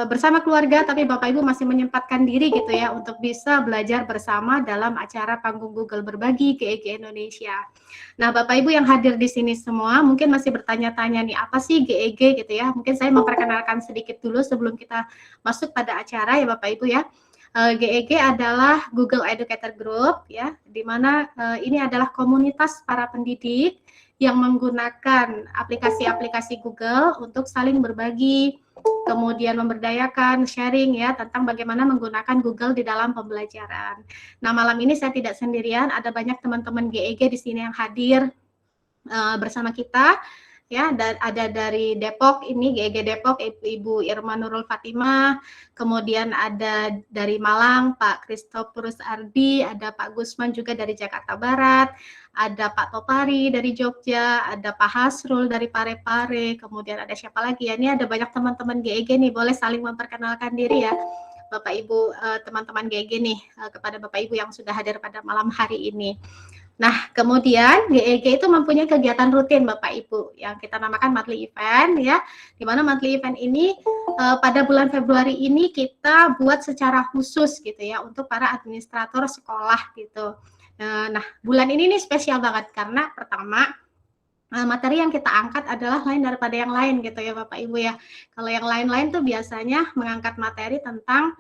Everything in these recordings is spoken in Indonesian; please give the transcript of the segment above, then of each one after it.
bersama keluarga, tapi Bapak Ibu masih menyempatkan diri gitu ya untuk bisa belajar bersama dalam acara Panggung Google Berbagi GEG Indonesia. Nah, Bapak Ibu yang hadir di sini semua mungkin masih bertanya-tanya nih, apa sih GEG gitu ya? Mungkin saya memperkenalkan sedikit dulu sebelum kita masuk pada acara ya Bapak Ibu ya. GEG adalah Google Educator Group ya, di mana ini adalah komunitas para pendidik yang menggunakan aplikasi-aplikasi Google untuk saling berbagi, kemudian memberdayakan, sharing ya tentang bagaimana menggunakan Google di dalam pembelajaran. Nah, malam ini saya tidak sendirian, ada banyak teman-teman GEG di sini yang hadir bersama kita. Ya, ada dari Depok ini GEG Depok Ibu Irma Nurul Fatimah, kemudian ada dari Malang Pak Christopherus Ardi, ada Pak Gusman juga dari Jakarta Barat, ada Pak Topari dari Jogja, ada Pak Hasrul dari Parepare, kemudian ada siapa lagi ya? Ini ada banyak teman-teman GEG nih, boleh saling memperkenalkan diri ya. Bapak Ibu teman-teman GEG nih kepada Bapak Ibu yang sudah hadir pada malam hari ini. Nah, kemudian GEG itu mempunyai kegiatan rutin Bapak Ibu yang kita namakan monthly event ya. Di mana monthly event ini pada bulan Februari ini kita buat secara khusus gitu ya untuk para administrator sekolah gitu. Nah, bulan ini nih spesial banget karena pertama materi yang kita angkat adalah lain daripada yang lain gitu ya Bapak Ibu ya. Kalau yang lain-lain tuh biasanya mengangkat materi tentang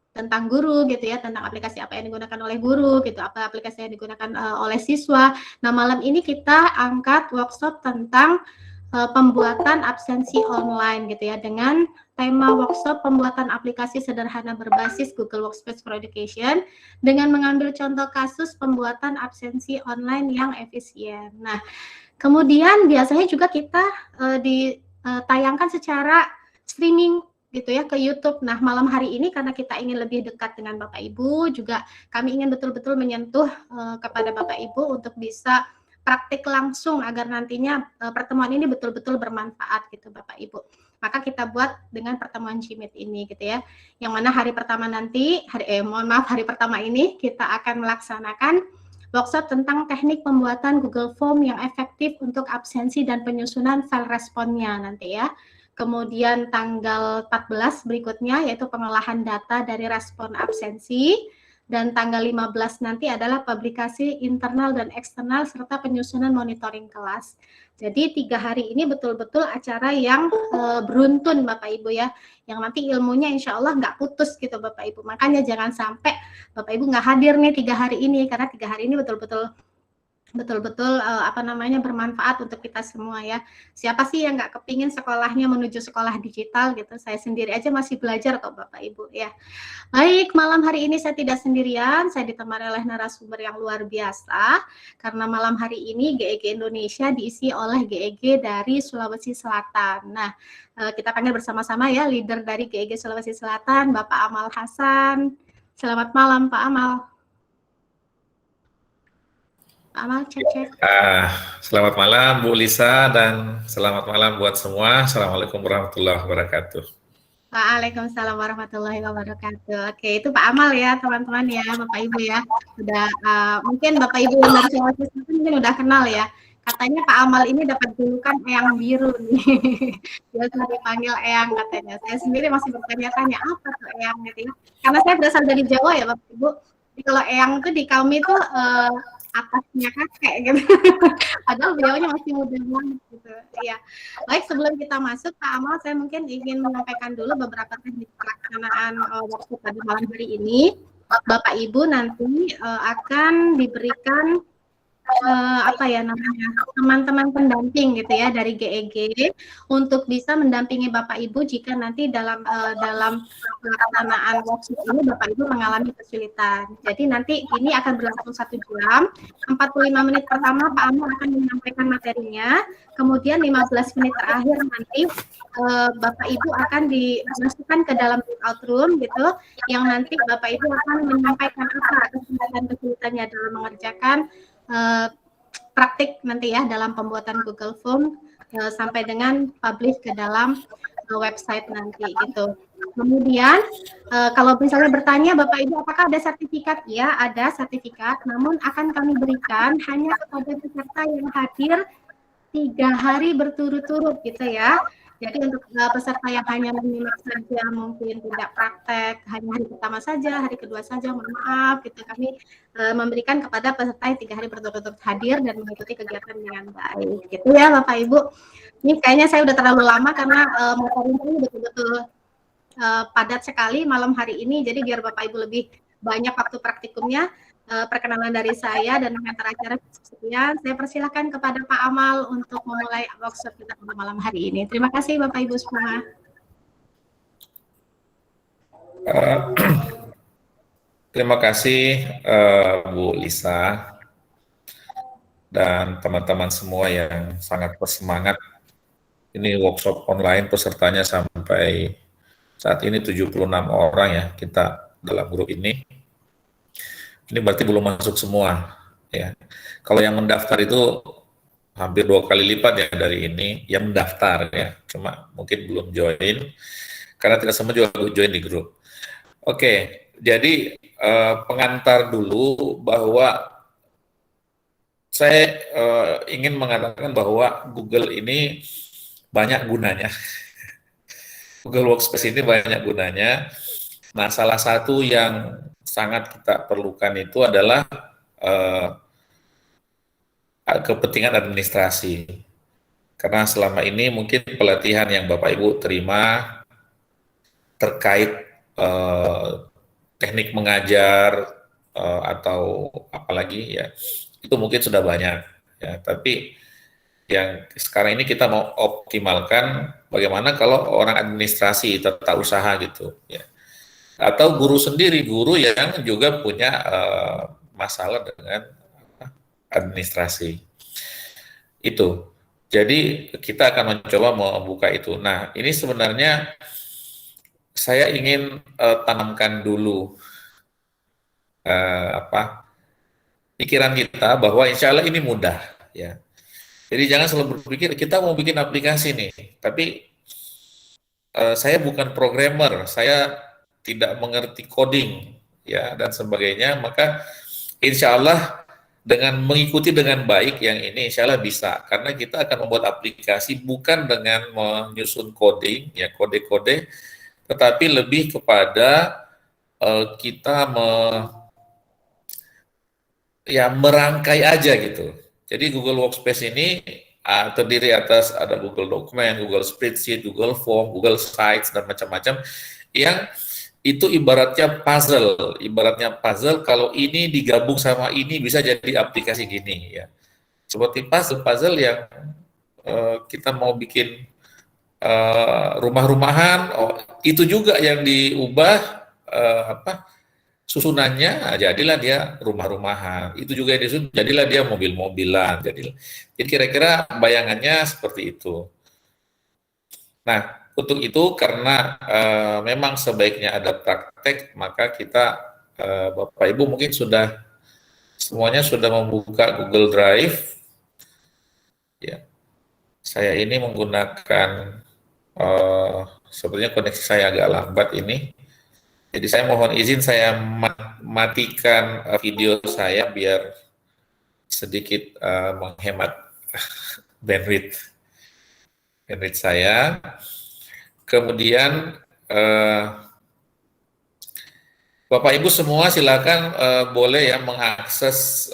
tentang guru gitu ya, tentang aplikasi apa yang digunakan oleh guru gitu, apa aplikasi yang digunakan oleh siswa. Nah, malam ini kita angkat workshop tentang pembuatan absensi online gitu ya, dengan tema workshop pembuatan aplikasi sederhana berbasis Google Workspace for Education dengan mengambil contoh kasus pembuatan absensi online yang efisien. Nah, kemudian biasanya juga kita ditayangkan secara streaming gitu ya ke YouTube. Nah, malam hari ini karena kita ingin lebih dekat dengan Bapak Ibu, juga kami ingin betul-betul menyentuh kepada Bapak Ibu untuk bisa praktik langsung agar nantinya pertemuan ini betul-betul bermanfaat gitu Bapak Ibu. Maka kita buat dengan pertemuan Jimit ini gitu ya. Yang mana hari pertama nanti, hari pertama ini kita akan melaksanakan workshop tentang teknik pembuatan Google Form yang efektif untuk absensi dan penyusunan file responnya nanti ya. Kemudian tanggal 14 berikutnya yaitu pengolahan data dari respon absensi, dan tanggal 15 nanti adalah publikasi internal dan eksternal serta penyusunan monitoring kelas. Jadi 3 hari ini betul-betul acara yang beruntun Bapak Ibu ya, yang nanti ilmunya insya Allah nggak putus gitu Bapak Ibu. Makanya jangan sampai Bapak Ibu nggak hadir nih 3 hari ini, karena 3 hari ini betul-betul bermanfaat untuk kita semua ya. Siapa sih yang nggak kepingin sekolahnya menuju sekolah digital gitu? Saya sendiri aja masih belajar kok Bapak Ibu ya. Baik, malam hari ini saya tidak sendirian, saya ditemani oleh narasumber yang luar biasa, karena malam hari ini GEG Indonesia diisi oleh GEG dari Sulawesi Selatan. Nah, kita panggil bersama-sama ya leader dari GEG Sulawesi Selatan, Bapak Amal Hasan. Selamat malam Pak Amal. Cek. Selamat malam Bu Lisa dan selamat malam buat semua. Assalamualaikum warahmatullahi wabarakatuh. Waalaikumsalam warahmatullahi wabarakatuh. Oke, itu Pak Amal ya teman-teman ya, Bapak Ibu ya. Sudah mungkin Bapak Ibu yang dari Sulawesi Selatan mungkin udah kenal ya. Katanya Pak Amal ini dapat julukan Eyang Biru nih. Biasa dipanggil Eyang katanya. Saya sendiri masih bertanya-tanya apa tuh Eyang gitu ya. Karena saya berasal dari Jawa ya Bapak Ibu. Jadi kalau Eyang itu di kami tuh atasnya kakek gitu. Padahal beliaunya masih muda banget gitu. Iya. Baik, sebelum kita masuk Pak Amal, saya mungkin ingin menyampaikan dulu beberapa teknik pelaksanaan workshop pada malam hari ini. Bapak Ibu nanti akan diberikan teman-teman pendamping gitu ya dari GEG untuk bisa mendampingi Bapak Ibu jika nanti dalam pelaksanaan workshop ini Bapak Ibu mengalami kesulitan. Jadi nanti ini akan berlangsung 1 jam. 45 menit pertama Pak Amal akan menyampaikan materinya, kemudian 15 menit terakhir nanti Bapak Ibu akan dimasukkan ke dalam breakout room gitu, yang nanti Bapak Ibu akan menyampaikan apa kesulitan-kesulitannya dalam mengerjakan praktik nanti ya dalam pembuatan Google Form sampai dengan publish ke dalam website nanti gitu. Kemudian kalau misalnya bertanya Bapak Ibu apakah ada sertifikat? Ya, ada sertifikat, namun akan kami berikan hanya kepada peserta yang hadir 3 hari berturut-turut gitu ya. Jadi untuk peserta yang hanya menyimak saja, mungkin tidak praktek, hanya hari pertama saja, hari kedua saja, mohon maaf, gitu. Kami memberikan kepada peserta yang 3 hari berturut-turut hadir dan mengikuti kegiatan dengan baik, gitu ya Bapak Ibu. Ini kayaknya saya udah terlalu lama karena materinya ini betul-betul padat sekali malam hari ini, jadi biar Bapak Ibu lebih banyak waktu praktikumnya, perkenalan dari saya dan mengantar acara sekian. Saya persilahkan kepada Pak Amal untuk memulai workshop kita pada malam hari ini. Terima kasih Bapak Ibu semua. Terima kasih Bu Lisa dan teman-teman semua yang sangat bersemangat. Ini workshop online pesertanya sampai saat ini 76 orang ya kita dalam grup ini. Ini berarti belum masuk semua ya. Kalau yang mendaftar itu hampir 2 kali lipat ya dari ini yang mendaftar ya. Cuma mungkin belum join karena tidak semua juga join di grup. Oke, jadi pengantar dulu bahwa saya ingin mengatakan bahwa Google ini banyak gunanya. Google Workspace ini banyak gunanya. Nah, salah satu yang sangat kita perlukan itu adalah kepentingan administrasi. Karena selama ini mungkin pelatihan yang Bapak Ibu terima terkait teknik mengajar atau apalagi ya, itu mungkin sudah banyak ya. Tapi yang sekarang ini kita mau optimalkan bagaimana kalau orang administrasi tata usaha gitu ya, atau guru sendiri, guru yang juga punya masalah dengan administrasi itu. Jadi kita akan mencoba membuka itu. Nah, ini sebenarnya saya ingin tanamkan dulu pikiran kita bahwa insya Allah ini mudah ya. Jadi jangan selalu berpikir kita mau bikin aplikasi nih, tapi saya bukan programmer, saya tidak mengerti coding ya dan sebagainya, maka insya Allah dengan mengikuti dengan baik yang ini insya Allah bisa, karena kita akan membuat aplikasi bukan dengan menyusun coding ya, kode-kode, tetapi lebih kepada kita merangkai aja gitu. Jadi Google Workspace ini terdiri atas ada Google Document, Google Spreadsheet, Google Form, Google Sites, dan macam-macam yang itu ibaratnya puzzle. Ibaratnya puzzle, kalau ini digabung sama ini bisa jadi aplikasi gini ya. Seperti puzzle yang kita mau bikin rumah-rumahan, itu juga yang diubah susunannya, jadilah dia rumah-rumahan. Itu juga yang disusun, jadilah dia mobil-mobilan. Jadi kira-kira bayangannya seperti itu. Nah, untuk itu karena memang sebaiknya ada praktek, maka kita Bapak Ibu mungkin semuanya sudah membuka Google Drive. Ya, saya ini menggunakan sebenarnya koneksi saya agak lambat ini. Jadi saya mohon izin saya matikan video saya biar sedikit menghemat bandwidth saya. Kemudian Bapak Ibu semua silakan boleh ya mengakses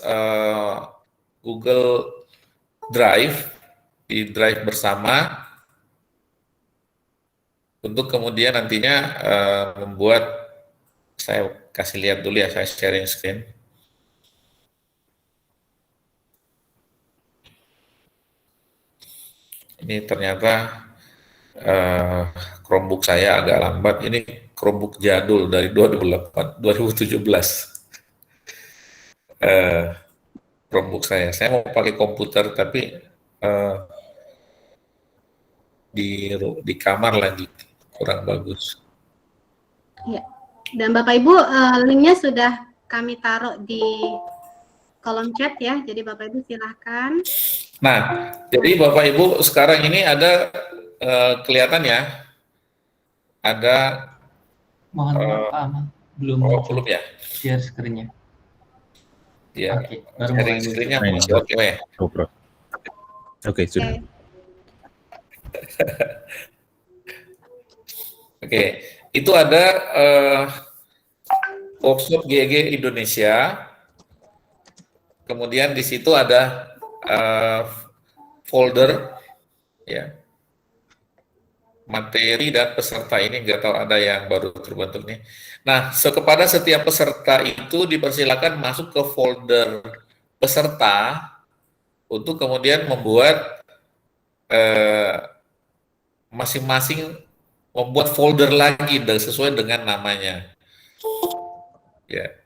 Google Drive di Drive bersama untuk kemudian nantinya membuat, saya kasih lihat dulu ya, saya sharing screen. Ini ternyata Chromebook saya agak lambat. Ini Chromebook jadul dari 2017. Chromebook saya mau pakai komputer tapi di kamar lagi kurang bagus. Ya. Dan Bapak Ibu linknya sudah kami taruh di kolom chat ya. Jadi Bapak Ibu silahkan. Nah, jadi Bapak Ibu sekarang ini ada kelihatan ya, ada mohon maaf Pak Amal, belum belum ya share screen-nya. Ya, Oke, baru mulai screen-nya muncul. masih oke ya. Oke, sudah. Oke, itu ada workshop GEG Indonesia. Kemudian di situ ada folder ya, materi dan peserta ini, nggak tahu ada yang baru terbentuk nih. Nah, kepada setiap peserta itu dipersilakan masuk ke folder peserta untuk kemudian membuat masing-masing membuat folder lagi sesuai dengan namanya. Ya.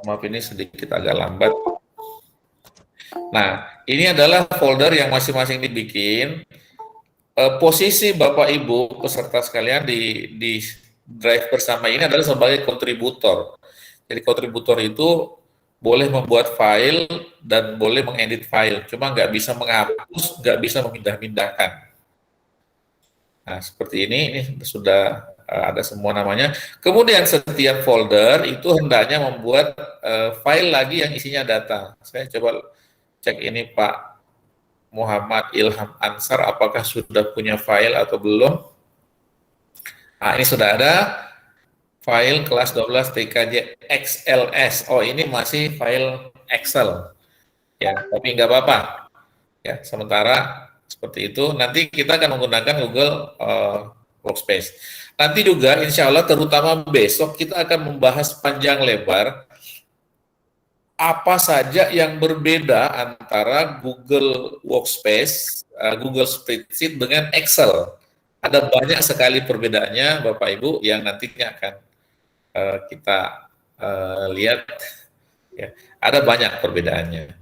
Maaf ini sedikit agak lambat. Nah, ini adalah folder yang masing-masing dibikin. Posisi Bapak Ibu peserta sekalian di drive bersama ini adalah sebagai kontributor. Jadi kontributor itu boleh membuat file dan boleh mengedit file, cuma nggak bisa menghapus, nggak bisa memindah-mindahkan. Nah, seperti ini sudah ada semua namanya. Kemudian setiap folder itu hendaknya membuat file lagi yang isinya data. Saya coba cek ini Pak Muhammad Ilham Ansar, apakah sudah punya file atau belum? Nah, ini sudah ada file kelas 12 TKJ XLS. Oh, ini masih file Excel. Ya, tapi nggak apa-apa. Ya, sementara seperti itu. Nanti kita akan menggunakan Google Workspace. Nanti juga insya Allah terutama besok kita akan membahas panjang lebar apa saja yang berbeda antara Google Workspace, Google Spreadsheet dengan Excel. Ada banyak sekali perbedaannya Bapak Ibu yang nantinya akan kita lihat. Ya, ada banyak perbedaannya.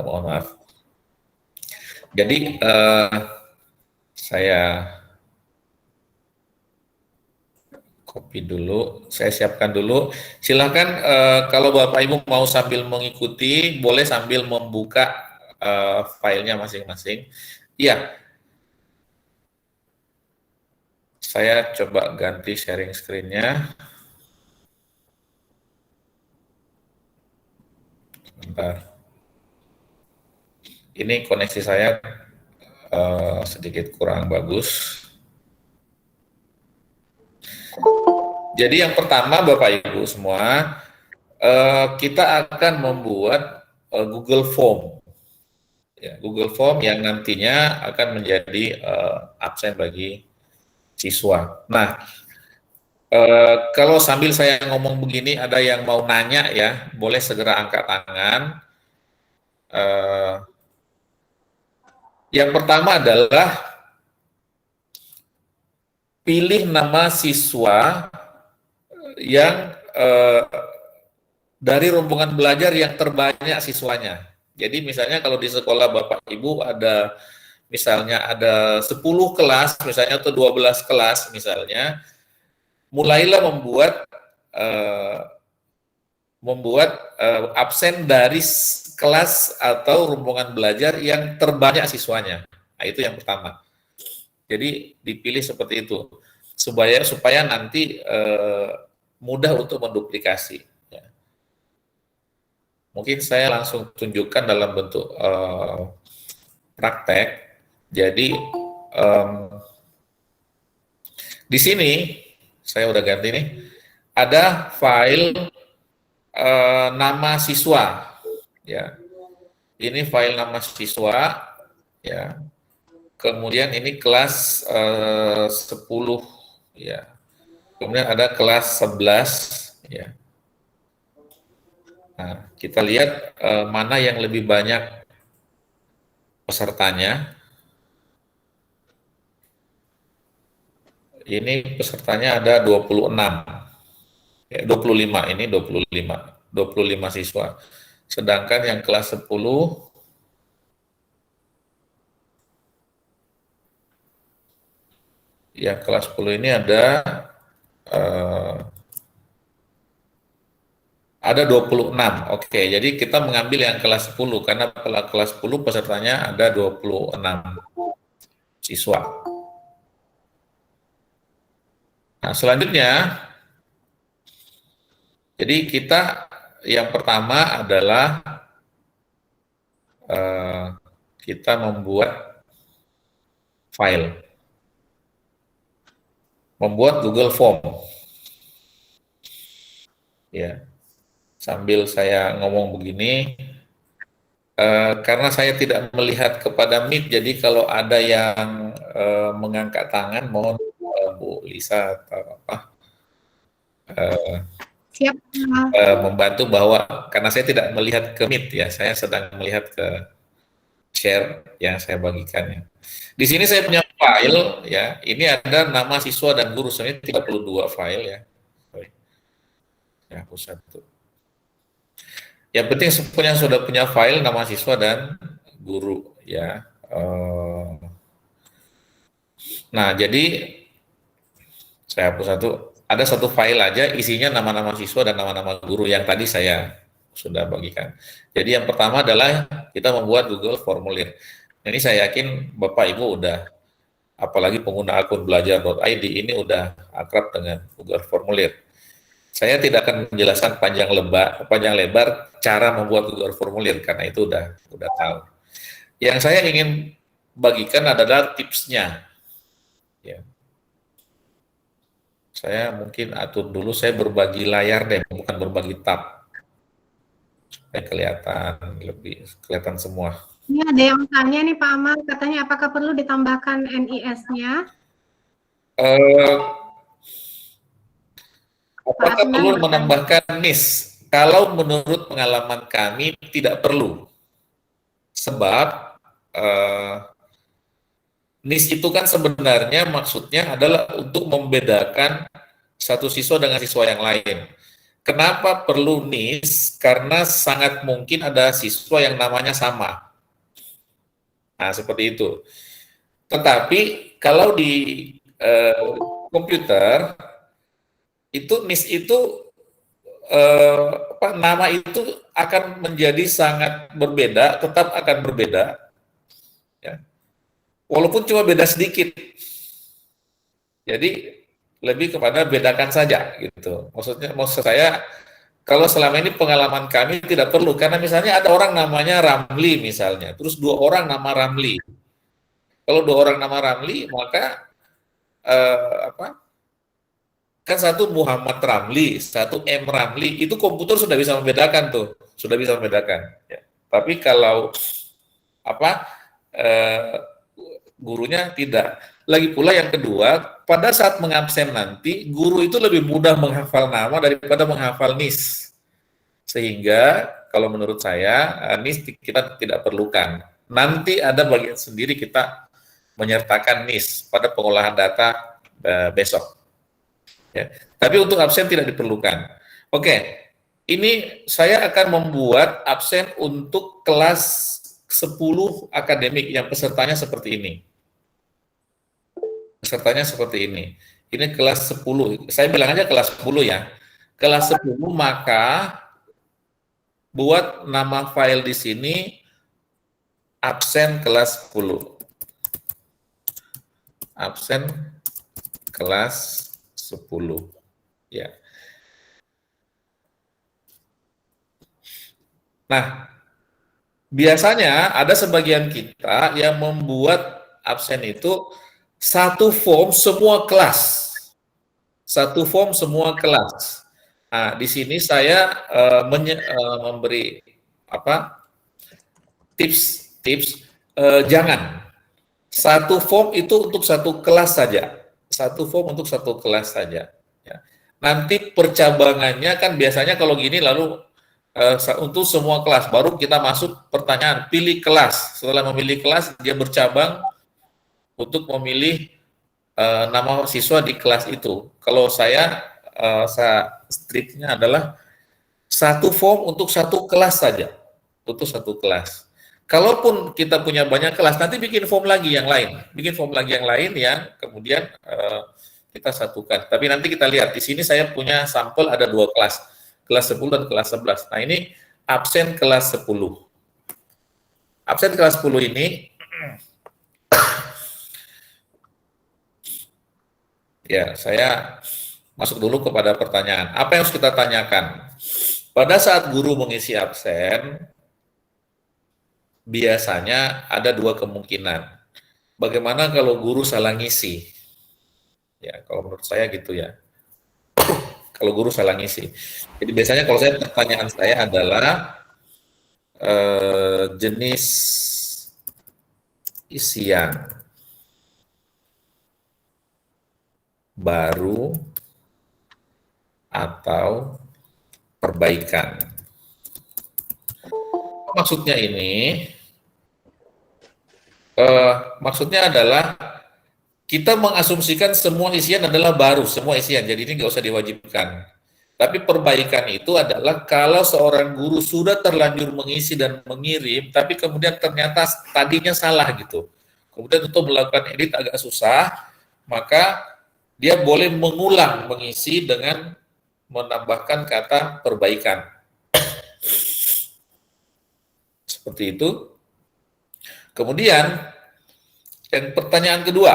Mohon maaf. Jadi saya copy dulu, saya siapkan dulu. Silahkan kalau Bapak Ibu mau sambil mengikuti, boleh sambil membuka filenya masing-masing. Iya. Saya coba ganti sharing screen-nya. Sebentar. Ini koneksi saya sedikit kurang bagus. Jadi yang pertama Bapak Ibu semua, kita akan membuat Google Form. Ya, Google Form yang nantinya akan menjadi absen bagi siswa. Nah, kalau sambil saya ngomong begini ada yang mau nanya ya, boleh segera angkat tangan. Yang pertama adalah pilih nama siswa yang dari rombongan belajar yang terbanyak siswanya. Jadi misalnya kalau di sekolah Bapak Ibu ada misalnya ada 10 kelas misalnya atau 12 kelas misalnya, mulailah membuat absen dari kelas atau rombongan belajar yang terbanyak siswanya. Nah, itu yang pertama. Jadi dipilih seperti itu supaya nanti mudah untuk menduplikasi. Ya. Mungkin saya langsung tunjukkan dalam bentuk praktek. Jadi di sini saya udah ganti nih, ada file nama siswa. Ya, ini file nama siswa. Ya. Kemudian ini kelas 10 ya. Kemudian ada kelas 11 ya. Nah, kita lihat mana yang lebih banyak pesertanya. Ini pesertanya ada 26. Ya, 25 ini 25 siswa. Sedangkan yang kelas 10 yang kelas 10 ini ada 26. Oke, jadi kita mengambil yang kelas 10 karena kelas 10 pesertanya ada 26 siswa. Nah, selanjutnya jadi kita yang pertama adalah kita membuat file, membuat Google Form. Ya, sambil saya ngomong begini, karena saya tidak melihat kepada Meet, jadi kalau ada yang mengangkat tangan, mohon Bu Lisa atau apa, Siap. membantu bahwa karena saya tidak melihat ke Meet ya, saya sedang melihat ke share yang saya bagikan ya. Di sini saya punya file ya, ini ada nama siswa dan guru, sebenarnya 32 file ya. Ya, hapus satu. Yang penting sudah punya file nama siswa dan guru ya. Nah, jadi saya hapus satu. Ada satu file aja isinya nama-nama siswa dan nama-nama guru yang tadi saya sudah bagikan. Jadi yang pertama adalah kita membuat Google Formulir. Ini saya yakin Bapak Ibu udah, apalagi pengguna akun belajar.id ini udah akrab dengan Google Formulir. Saya tidak akan menjelaskan panjang lebar cara membuat Google Formulir karena itu udah tahu. Yang saya ingin bagikan adalah tipsnya. Ya. Saya mungkin atur dulu, saya berbagi layar deh, bukan berbagi tab. Supaya kelihatan semua. Ini ada yang tanya nih Pak Amal, katanya apakah perlu ditambahkan NIS-nya? Apakah perlu menambahkan NIS? Kalau menurut pengalaman kami tidak perlu. Sebab NIS itu kan sebenarnya maksudnya adalah untuk membedakan satu siswa dengan siswa yang lain. Kenapa perlu NIS? Karena sangat mungkin ada siswa yang namanya sama. Nah, seperti itu. Tetapi kalau di komputer, itu NIS itu nama itu akan menjadi sangat berbeda, tetap akan berbeda. Ya. Walaupun cuma beda sedikit. Jadi lebih kepada bedakan saja gitu. Maksud saya kalau selama ini pengalaman kami tidak perlu karena misalnya ada orang namanya Ramli misalnya, terus 2 orang nama Ramli. Kalau 2 orang nama Ramli maka kan satu Muhammad Ramli, satu M Ramli, itu komputer sudah bisa membedakan tuh, sudah bisa membedakan. Ya. Tapi kalau gurunya tidak. Lagi pula yang kedua, pada saat mengabsen nanti, guru itu lebih mudah menghafal nama daripada menghafal NIS. Sehingga kalau menurut saya, NIS kita tidak perlukan. Nanti ada bagian sendiri kita menyertakan NIS pada pengolahan data besok. Ya. Tapi untuk absen tidak diperlukan. Oke, ini saya akan membuat absen untuk kelas 10 akademik yang pesertanya seperti ini. Pesertanya seperti ini. Ini kelas 10. Saya bilang aja kelas 10 ya. Kelas 10 maka buat nama file di sini absen kelas 10. Absen kelas 10. Ya. Nah, biasanya ada sebagian kita yang membuat absen itu satu form semua kelas. Satu form semua kelas. Nah, di sini saya memberi tips jangan. Satu form itu untuk satu kelas saja. Satu form untuk satu kelas saja. Ya. Nanti percabangannya kan biasanya kalau gini lalu untuk semua kelas, baru kita masuk pertanyaan, pilih kelas. Setelah memilih kelas, dia bercabang untuk memilih nama siswa di kelas itu. Kalau saya striknya adalah satu form untuk satu kelas saja, untuk satu kelas. Kalaupun kita punya banyak kelas, nanti bikin form lagi yang lain, yang kemudian kita satukan. Tapi nanti kita lihat, di sini saya punya sampel ada 2 kelas, kelas 10 dan kelas 11. Nah ini absen kelas 10. Absen kelas 10 ini, ya saya masuk dulu kepada pertanyaan. Apa yang harus kita tanyakan? Pada saat guru mengisi absen, biasanya ada dua kemungkinan. Bagaimana kalau guru salah ngisi? Ya, kalau menurut saya gitu ya. Kalau guru salah ngisi. Jadi biasanya kalau saya pertanyaan saya adalah jenis isian baru atau perbaikan. Maksudnya ini, maksudnya adalah kita mengasumsikan semua isian adalah baru, semua isian, jadi ini nggak usah diwajibkan. Tapi perbaikan itu adalah kalau seorang guru sudah terlanjur mengisi dan mengirim, tapi kemudian ternyata tadinya salah gitu. Kemudian untuk melakukan edit agak susah, maka dia boleh mengulang mengisi dengan menambahkan kata perbaikan. Seperti itu. Kemudian, yang pertanyaan kedua,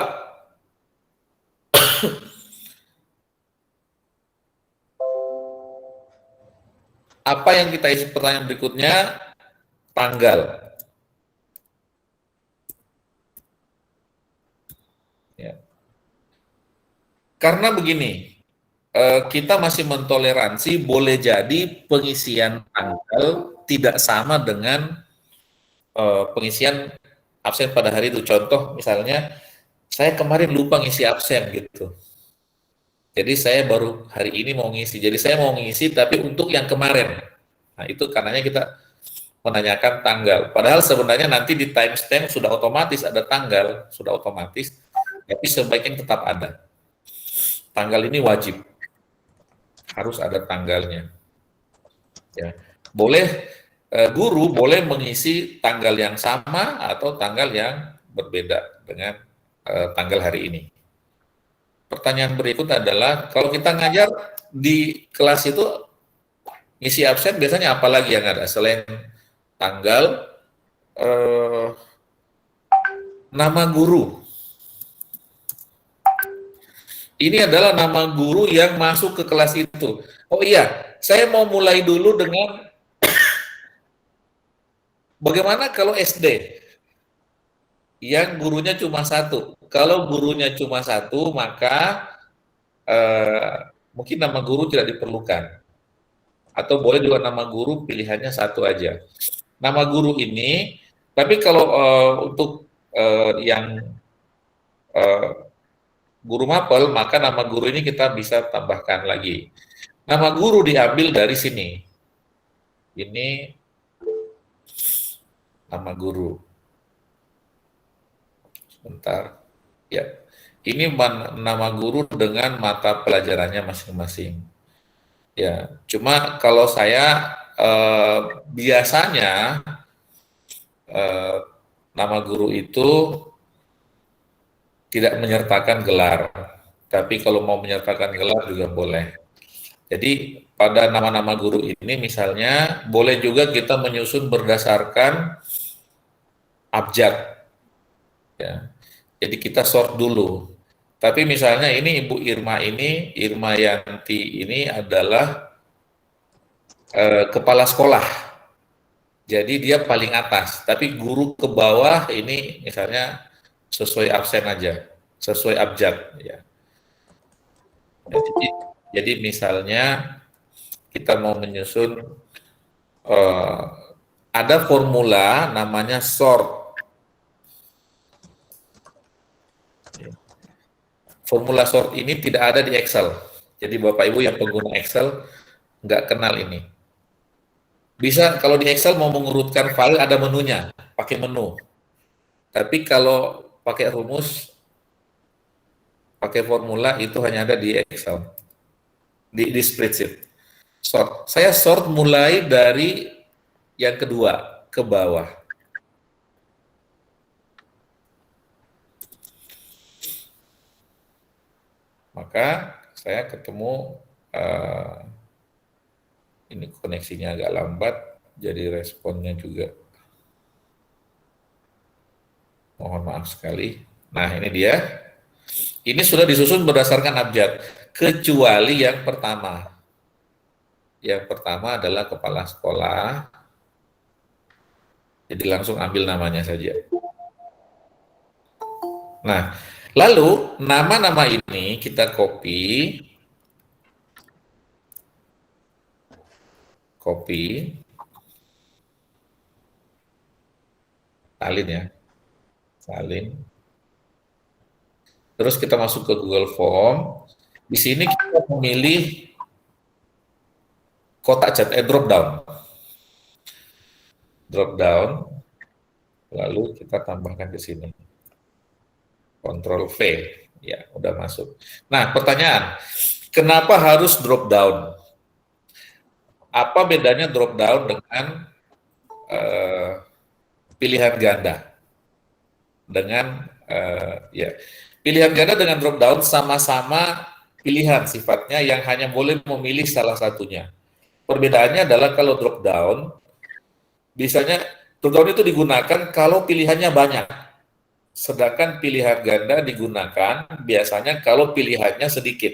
apa yang kita isi pertanyaan berikutnya? Tanggal. Ya. Karena begini, kita masih mentoleransi boleh jadi pengisian tanggal tidak sama dengan pengisian absen pada hari itu. Contoh misalnya, saya kemarin lupa ngisi absen gitu. Jadi saya baru hari ini mau ngisi. Jadi saya mau ngisi tapi untuk yang kemarin. Nah itu karenanya kita menanyakan tanggal. Padahal sebenarnya nanti di timestamp sudah otomatis ada tanggal, sudah otomatis. Tapi sebaiknya tetap ada. Tanggal ini wajib. Harus ada tanggalnya. Ya. Boleh, guru boleh mengisi tanggal yang sama atau tanggal yang berbeda dengan tanggal hari ini. Pertanyaan berikut adalah, kalau kita ngajar di kelas itu, ngisi absen biasanya apa lagi yang ada? Selain tanggal, nama guru. Ini adalah nama guru yang masuk ke kelas itu. Oh iya, saya mau mulai dulu dengan bagaimana kalau SD? Yang gurunya cuma satu. Kalau gurunya cuma satu, maka mungkin nama guru tidak diperlukan. Atau boleh juga nama guru pilihannya satu aja. Nama guru ini, tapi kalau untuk yang guru mapel, maka nama guru ini kita bisa tambahkan lagi. Nama guru diambil dari sini. Ini nama guru. Sebentar. Ya, ini nama guru dengan mata pelajarannya masing-masing. Ya, cuma kalau saya biasanya nama guru itu tidak menyertakan gelar, tapi kalau mau menyertakan gelar juga boleh. Jadi pada nama-nama guru ini misalnya boleh juga kita menyusun berdasarkan abjad. Ya. Jadi kita sort dulu. Tapi misalnya ini Ibu Irma ini, Irma Yanti ini adalah kepala sekolah. Jadi dia paling atas. Tapi guru ke bawah ini misalnya sesuai absen aja, sesuai abjad. Ya. Jadi misalnya kita mau menyusun, ada formula namanya sort. Formula sort ini tidak ada di Excel. Jadi Bapak Ibu yang pengguna Excel nggak kenal ini. Bisa kalau di Excel mau mengurutkan file ada menunya, pakai menu. Tapi kalau pakai rumus, pakai formula itu hanya ada di Excel, di spreadsheet. Sort. Saya sort mulai dari yang kedua ke bawah. Maka saya ketemu, ini koneksinya agak lambat, jadi responnya juga mohon maaf sekali. Nah ini dia, ini sudah disusun berdasarkan abjad, kecuali yang pertama. Yang pertama adalah kepala sekolah, Jadi langsung ambil namanya saja. Nah, lalu nama-nama ini kita copy, salin ya, salin. Terus kita masuk ke Google Form. Di sini kita memilih kotak chat, drop down, lalu kita tambahkan ke sini. Ctrl V, ya udah masuk. Nah, pertanyaan, kenapa harus drop down? Apa bedanya drop down dengan pilihan ganda? Pilihan ganda dengan drop down sama-sama pilihan sifatnya yang hanya boleh memilih salah satunya. Perbedaannya adalah kalau drop down, biasanya drop down itu digunakan kalau pilihannya banyak. Sedangkan pilihan ganda digunakan biasanya kalau pilihannya sedikit.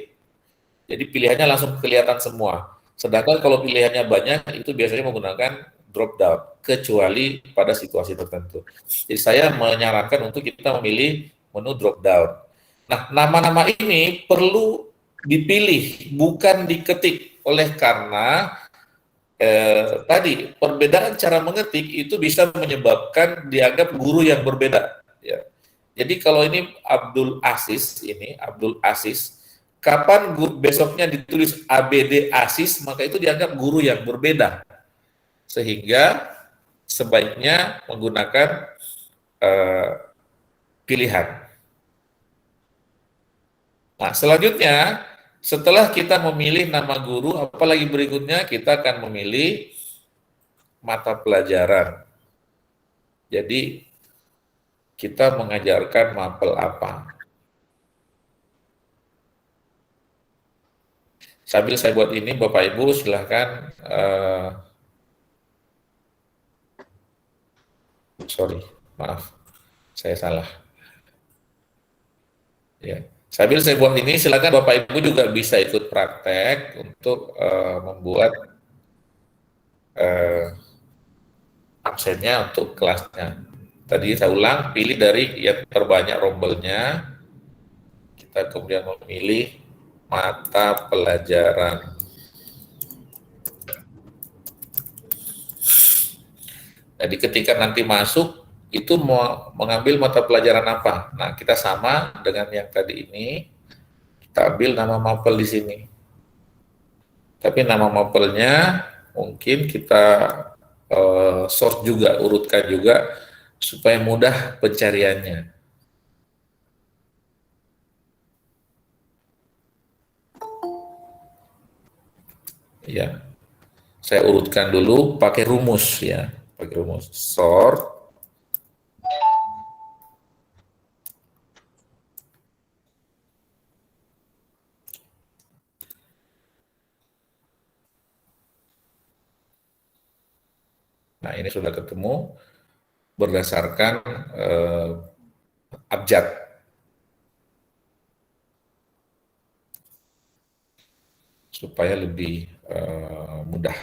Jadi pilihannya langsung kelihatan semua. Sedangkan kalau pilihannya banyak, itu biasanya menggunakan drop down, kecuali pada situasi tertentu. Jadi saya menyarankan untuk kita memilih menu drop down. Nah, nama-nama ini perlu dipilih, bukan diketik. Oleh karena tadi perbedaan cara mengetik itu bisa menyebabkan dianggap guru yang berbeda. Ya. Jadi kalau ini Abdul Aziz, kapan besoknya ditulis ABD Aziz, maka itu dianggap guru yang berbeda. Sehingga sebaiknya menggunakan pilihan. Nah, selanjutnya, setelah kita memilih nama guru, apalagi berikutnya kita akan memilih mata pelajaran. Jadi, kita mengajarkan mapel apa. Sambil saya buat ini, Bapak Ibu silahkan, maaf, saya salah. Ya. Sambil saya buat ini, silakan Bapak Ibu juga bisa ikut praktek untuk membuat absennya untuk kelasnya. Tadi saya ulang, pilih dari yang terbanyak rombelnya, kita kemudian memilih mata pelajaran. Jadi ketika nanti masuk, itu mau mengambil mata pelajaran apa? Nah, kita sama dengan yang tadi ini, kita ambil nama mapel di sini. Tapi nama mapelnya mungkin kita sort juga, urutkan juga, supaya mudah pencariannya. Ya, saya urutkan dulu pakai rumus ya, pakai rumus sort. Nah, ini sudah ketemu berdasarkan abjad. Supaya lebih mudah.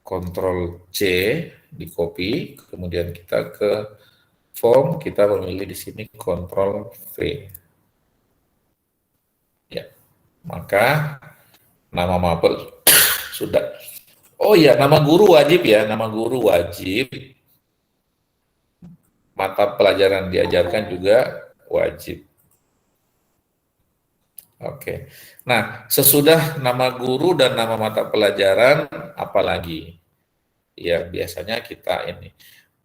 Ctrl C di copy, kemudian kita ke form, kita memilih di sini Ctrl V. Ya, maka nama mapel sudah. Oh iya, nama guru wajib ya, nama guru wajib. Mata pelajaran diajarkan juga wajib. Oke. Nah, sesudah nama guru dan nama mata pelajaran, apalagi? Ya, biasanya kita ini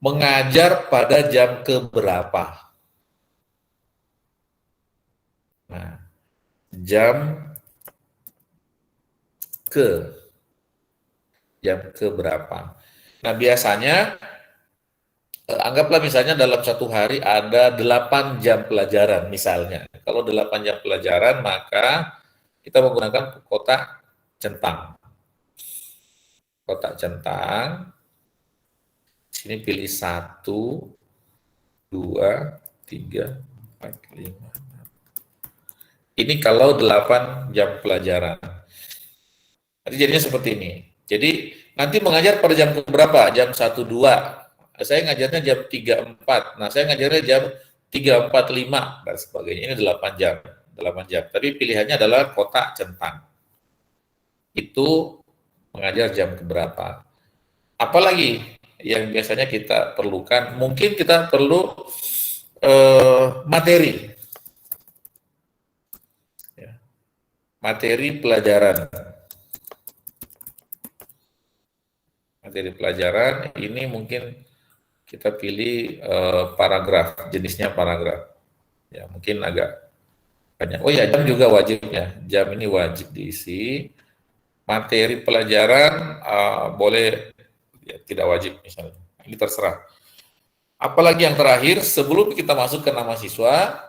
mengajar pada jam keberapa? Nah, jam keberapa? Nah, biasanya anggaplah misalnya dalam satu hari ada 8 jam pelajaran misalnya. Kalau 8 jam pelajaran, maka kita menggunakan kotak centang. Kotak centang. Sini pilih 1, 2, 3, 4, 5. Ini kalau 8 jam pelajaran. Jadi jadinya seperti ini. Jadi nanti mengajar pada jam berapa? Jam 1, 2. saya ngajarnya jam 3.4. Nah, saya ngajarnya jam 3.45 dan sebagainya. Ini 8 jam. 8 jam. Tapi pilihannya adalah kotak centang. Itu mengajar jam keberapa. Apalagi yang biasanya kita perlukan, mungkin kita perlu materi. Ya. Materi pelajaran. Materi pelajaran ini mungkin kita pilih paragraf, jenisnya paragraf. Ya, mungkin agak banyak. Oh ya, jam juga wajibnya. Jam ini wajib diisi. Materi pelajaran boleh ya, tidak wajib misalnya. Ini terserah. Apalagi yang terakhir, sebelum kita masuk ke nama siswa,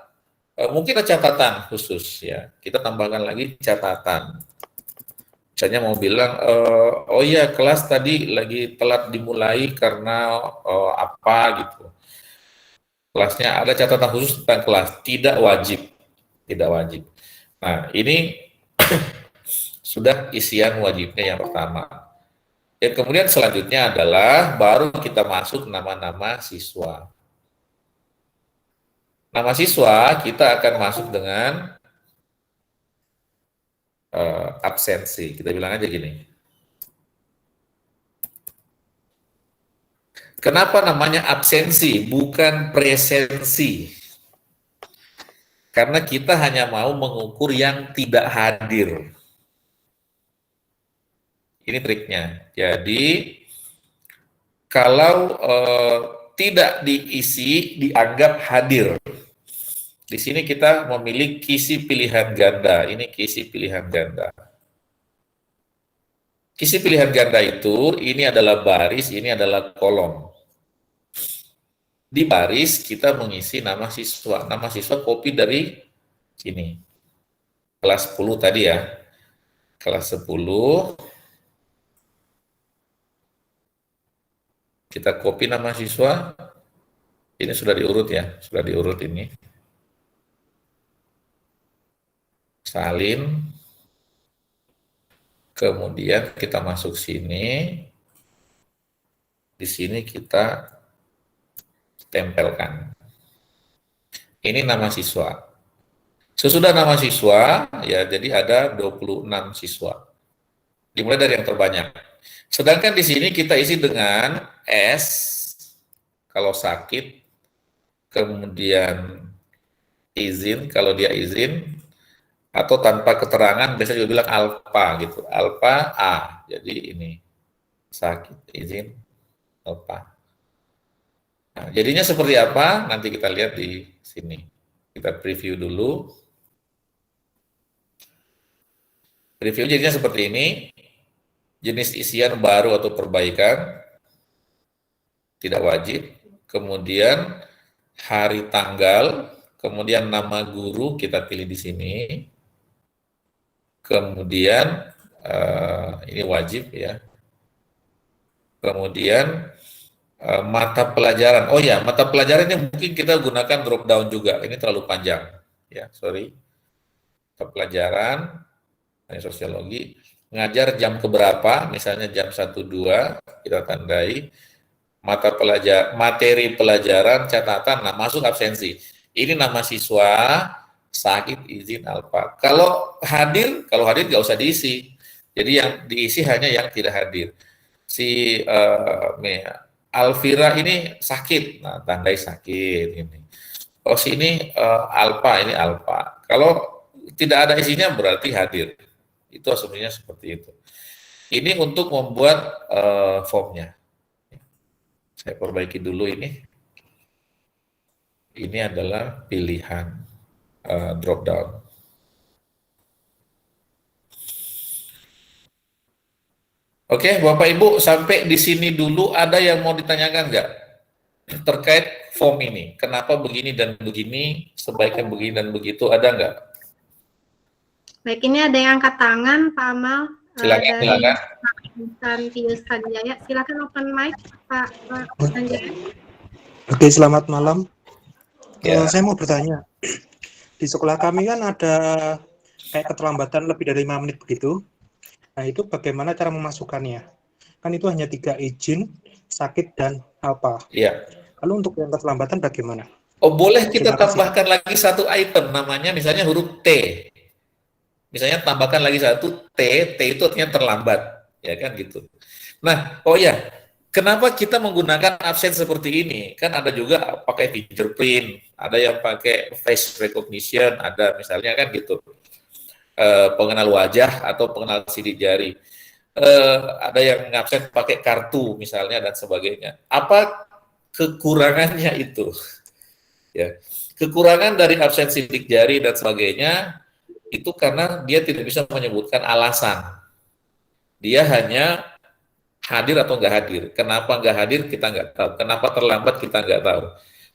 mungkin ada catatan khusus ya. Kita tambahkan lagi catatan. Misalnya mau bilang, oh iya kelas tadi lagi telat dimulai karena apa gitu. Kelasnya ada catatan khusus tentang kelas, tidak wajib. Tidak wajib. Nah, ini sudah isian wajibnya yang pertama. Dan kemudian selanjutnya adalah baru kita masuk nama-nama siswa. Nama siswa kita akan masuk dengan absensi. Kita bilang aja gini. Kenapa namanya absensi, bukan presensi? Karena kita hanya mau mengukur yang tidak hadir. Ini triknya. Jadi, kalau tidak diisi, dianggap hadir. Di sini kita memilih kisi pilihan ganda. Ini kisi pilihan ganda. Kisi pilihan ganda itu, ini adalah baris, ini adalah kolom. Di baris kita mengisi nama siswa. Nama siswa copy dari ini. Kelas 10 tadi ya. Kelas 10. Kita copy nama siswa. Ini sudah diurut ya. Sudah diurut ini. Salin. Kemudian kita masuk sini. Di sini kita tempelkan. Ini nama siswa. Sesudah nama siswa, ya jadi ada 26 siswa. Dimulai dari yang terbanyak. Sedangkan di sini kita isi dengan S, kalau sakit, kemudian izin, kalau dia izin, atau tanpa keterangan, biasanya juga bilang alfa gitu. Alfa A, jadi ini sakit, izin, alfa. Nah, jadinya seperti apa? Nanti kita lihat di sini. Kita preview dulu. Preview jadinya seperti ini. Jenis isian baru atau perbaikan. Tidak wajib. Kemudian hari tanggal. Kemudian nama guru kita pilih di sini. Kemudian ini wajib ya. Kemudian mata pelajaran. Oh ya, mata pelajarannya mungkin kita gunakan drop down juga. Ini terlalu panjang. Ya, sorry. Mata pelajaran, ini sosiologi. Ngajar jam keberapa, misalnya jam 1-2, kita tandai. Mata pelajaran, materi pelajaran, catatan, nah masuk absensi. Ini nama siswa, sakit, izin, alfa. Kalau hadir nggak usah diisi. Jadi yang diisi hanya yang tidak hadir. Si Alvira ini sakit, nah tandai sakit ini. Oh sini alfa, ini alfa. Kalau tidak ada isinya berarti hadir. Itu asumsinya seperti itu. Ini untuk membuat formnya. Saya perbaiki dulu ini. Ini adalah pilihan drop down. Oke, Bapak Ibu, sampai di sini dulu ada yang mau ditanyakan nggak terkait form ini? Kenapa begini dan begini, sebaiknya begini dan begitu, ada nggak? Baik, ini ada yang angkat tangan, Pak Amal. Silakan. Santius Sanjaya. Silakan open mic, Pak Sanjaya. Oke, selamat malam. Ya. Saya mau bertanya. Di sekolah kami kan ada kayak keterlambatan lebih dari 5 menit begitu. Nah, itu bagaimana cara memasukkannya? Kan itu hanya 3 izin, sakit, dan Apa? Iya. Lalu untuk yang keterlambatan bagaimana? Oh, boleh kita Terima kasih. tambahkan lagi satu item, namanya misalnya huruf T. Misalnya tambahkan lagi satu T, T itu artinya terlambat, ya kan gitu. Nah, oh ya, kenapa kita menggunakan absen seperti ini? Kan ada juga pakai fingerprint, ada yang pakai face recognition, ada misalnya kan gitu, pengenal wajah atau pengenal sidik jari. Ada yang ngabsen pakai kartu misalnya dan sebagainya. Apa kekurangannya itu? Ya, kekurangan dari absen sidik jari dan sebagainya itu karena dia tidak bisa menyebutkan alasan. Dia hanya hadir atau nggak hadir. Kenapa nggak hadir kita nggak tahu. Kenapa terlambat kita nggak tahu.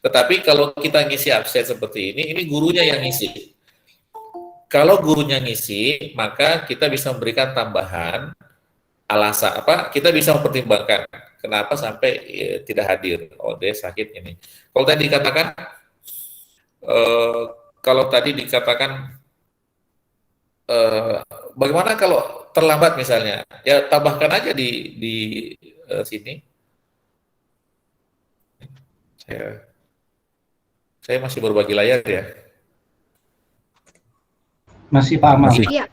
Tetapi kalau kita ngisi absen seperti ini gurunya yang ngisi. Kalau gurunya ngisi, maka kita bisa memberikan tambahan alasan apa? Kita bisa mempertimbangkan kenapa sampai tidak hadir. Oh, dia sakit ini. Kalau tadi dikatakan, kalau tadi dikatakan bagaimana kalau terlambat misalnya, ya tambahkan aja di sini. Saya masih berbagi layar ya. Masih Pak Amal. Iya.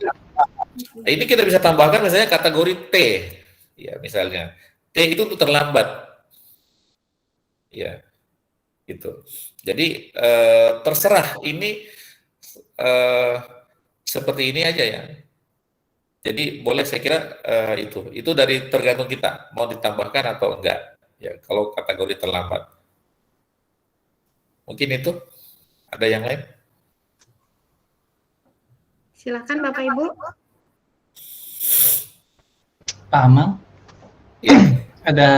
Ini kita bisa tambahkan misalnya kategori T, ya misalnya T itu untuk terlambat, ya gitu. Jadi terserah ini seperti ini aja ya. Jadi boleh saya kira itu dari tergantung kita mau ditambahkan atau enggak. Ya kalau kategori terlambat. Mungkin itu ada yang lain. Silakan Bapak Ibu. Pak Amal, Ya. ada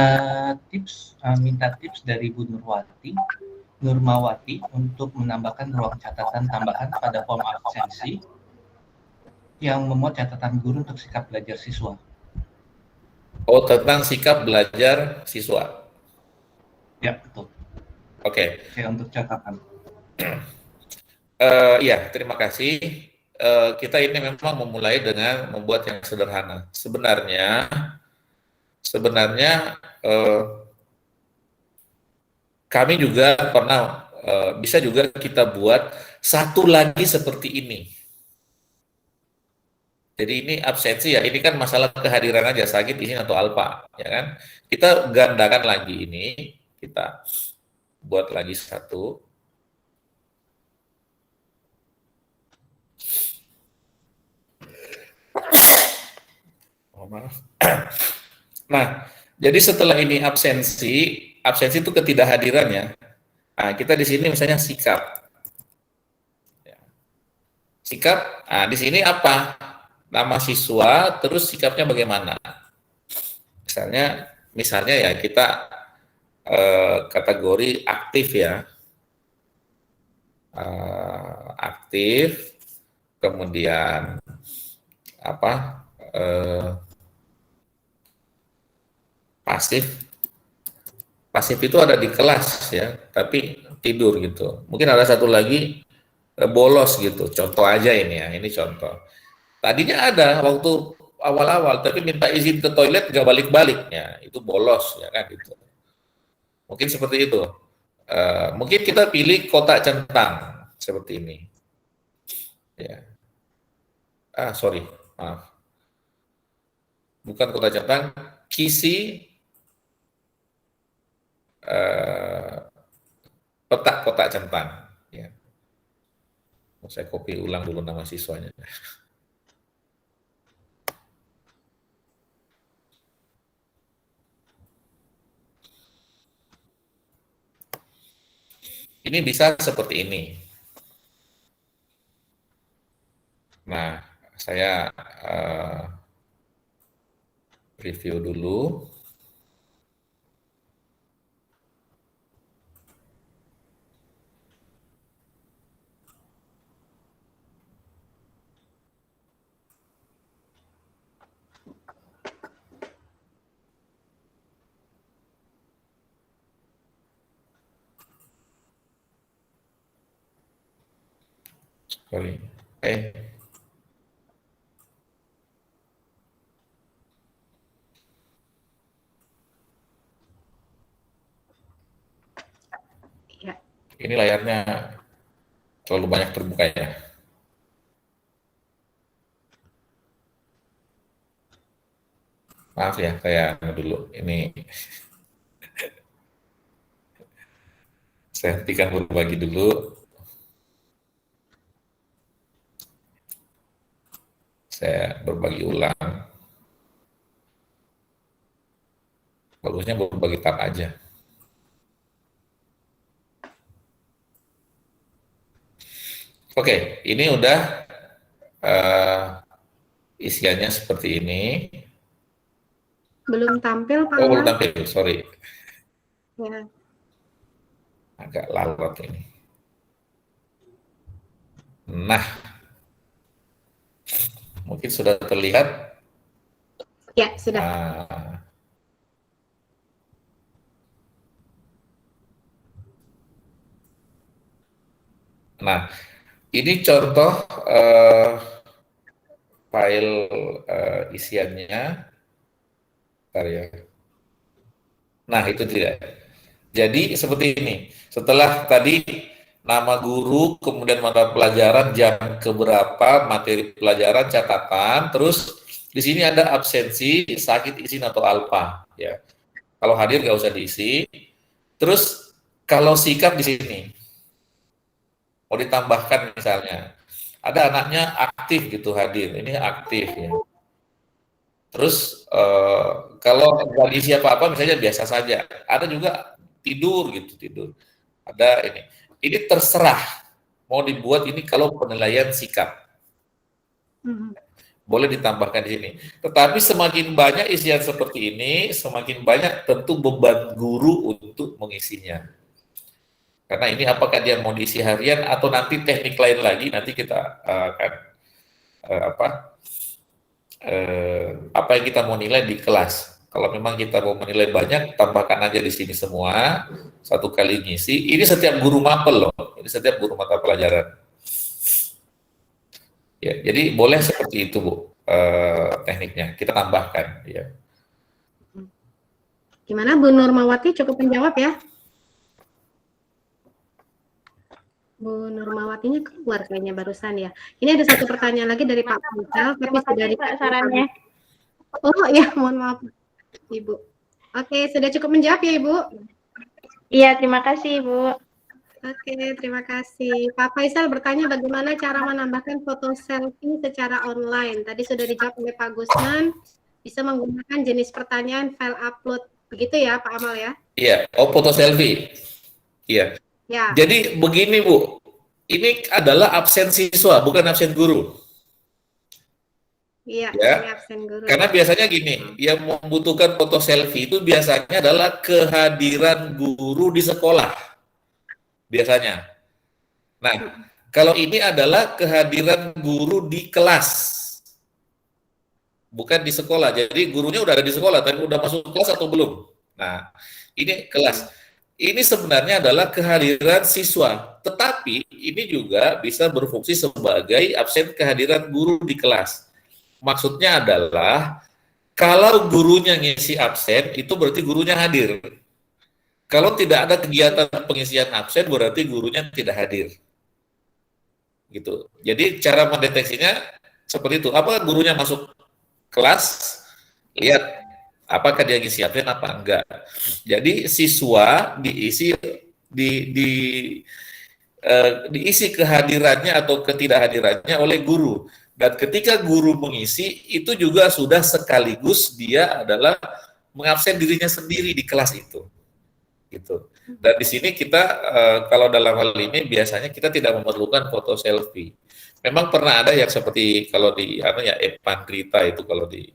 tips, minta tips dari Bu Nurmawati untuk menambahkan ruang catatan tambahan pada form absensi yang memuat catatan guru untuk sikap belajar siswa. Oh, tentang sikap belajar siswa. Ya, betul. Oke. Saya untuk catatan. Iya, terima kasih. Kita ini memang memulai dengan membuat yang sederhana. Sebenarnya kami juga pernah bisa juga kita buat satu lagi seperti ini. Jadi ini absensi ya, ini kan masalah kehadiran aja, sakit, izin atau alpa, ya kan? Kita gandakan lagi ini, kita buat lagi satu. Oh, maaf. Nah, jadi setelah ini absensi itu ketidakhadiran ya. Nah, kita di sini misalnya sikap. Sikap, nah di sini apa? Nama siswa, terus sikapnya bagaimana? Misalnya ya kita kategori aktif ya. Aktif, kemudian apa? Pasif. Pasif itu ada di kelas ya, tapi tidur gitu. Mungkin ada satu lagi bolos gitu. Contoh aja ini ya, ini contoh. Tadinya ada waktu awal-awal, tapi minta izin ke toilet nggak balik-balik ya, itu bolos ya kan gitu. Mungkin seperti itu. Mungkin kita pilih kotak centang seperti ini. Ya. Sorry, maaf. Bukan kotak centang, kisi peta kotak centang. Ya. Saya copy ulang dulu nama siswanya. Ini bisa seperti ini. Nah, saya review dulu. Sorry. Ini layarnya terlalu banyak terbuka ya. Maaf ya, saya dulu. Ini saya hentikan berbagi dulu. Saya berbagi ulang. Bagusnya berbagi tab aja. Oke, ini udah isiannya seperti ini. Belum tampil, Pak Oh, belum Amal. tampil, sorry. Ya. Agak lalot ini. Nah, mungkin sudah terlihat. Ya, sudah. Nah, ini contoh file isiannya. Bentar ya. Nah, itu tidak. Jadi seperti ini. Setelah tadi nama guru, kemudian mata pelajaran, jam keberapa, materi pelajaran, catatan, terus di sini ada absensi, sakit, izin atau alpa. Ya, kalau hadir nggak usah diisi. Terus kalau sikap di sini mau ditambahkan misalnya, ada anaknya aktif gitu hadir, ini aktif ya. Terus kalau nggak diisi apa-apa misalnya biasa saja. Ada juga tidur gitu, tidur. Ada ini terserah mau dibuat ini kalau penilaian sikap. Boleh ditambahkan di sini. Tetapi semakin banyak isian seperti ini, semakin banyak tentu beban guru untuk mengisinya. Karena ini apakah dia mau diisi harian atau nanti teknik lain lagi, nanti kita akan apa yang kita mau nilai di kelas. Kalau memang kita mau menilai banyak, tambahkan aja di sini semua, satu kali ngisi. Ini setiap guru mapel loh, ini setiap guru mata pelajaran. Ya, jadi boleh seperti itu Bu, tekniknya, kita tambahkan. Ya. Gimana Bu Nurmawati, cukup menjawab ya? Bu Nurmawatinya keluar kayaknya barusan ya. Ini ada satu pertanyaan lagi dari Pak Faisal, tapi sudah Pak sarannya. Oh ya, mohon maaf Ibu. Oke, sudah cukup menjawab ya Ibu? Iya, terima kasih Ibu. Oke, terima kasih. Pak Faisal bertanya bagaimana cara menambahkan foto selfie secara online. Tadi sudah dijawab oleh Pak Gusman, bisa menggunakan jenis pertanyaan file upload. Begitu ya Pak Amal ya? Iya, foto selfie. Iya. Ya. Jadi begini Bu, ini adalah absen siswa, bukan absen guru. Iya, Ya. ini absen guru. Karena biasanya gini, yang membutuhkan foto selfie itu biasanya adalah kehadiran guru di sekolah. Biasanya. Nah, kalau ini adalah kehadiran guru di kelas. Bukan di sekolah. Jadi gurunya udah ada di sekolah, tapi udah masuk kelas atau belum. Nah, ini kelas. Ini sebenarnya adalah kehadiran siswa. Tetapi ini juga bisa berfungsi sebagai absen kehadiran guru di kelas. Maksudnya adalah kalau gurunya ngisi absen, itu berarti gurunya hadir. Kalau tidak ada kegiatan pengisian absen, berarti gurunya tidak hadir. Gitu. Jadi cara mendeteksinya seperti itu. Apakah gurunya masuk kelas, lihat apakah dia ngisi absen apa enggak. Jadi siswa diisi diisi kehadirannya atau ketidakhadirannya oleh guru. Dan ketika guru mengisi, itu juga sudah sekaligus dia adalah mengabsen dirinya sendiri di kelas itu. Gitu. Dan di sini kita kalau dalam hal ini biasanya kita tidak memerlukan foto selfie. Memang pernah ada yang seperti kalau di Epandrita itu kalau di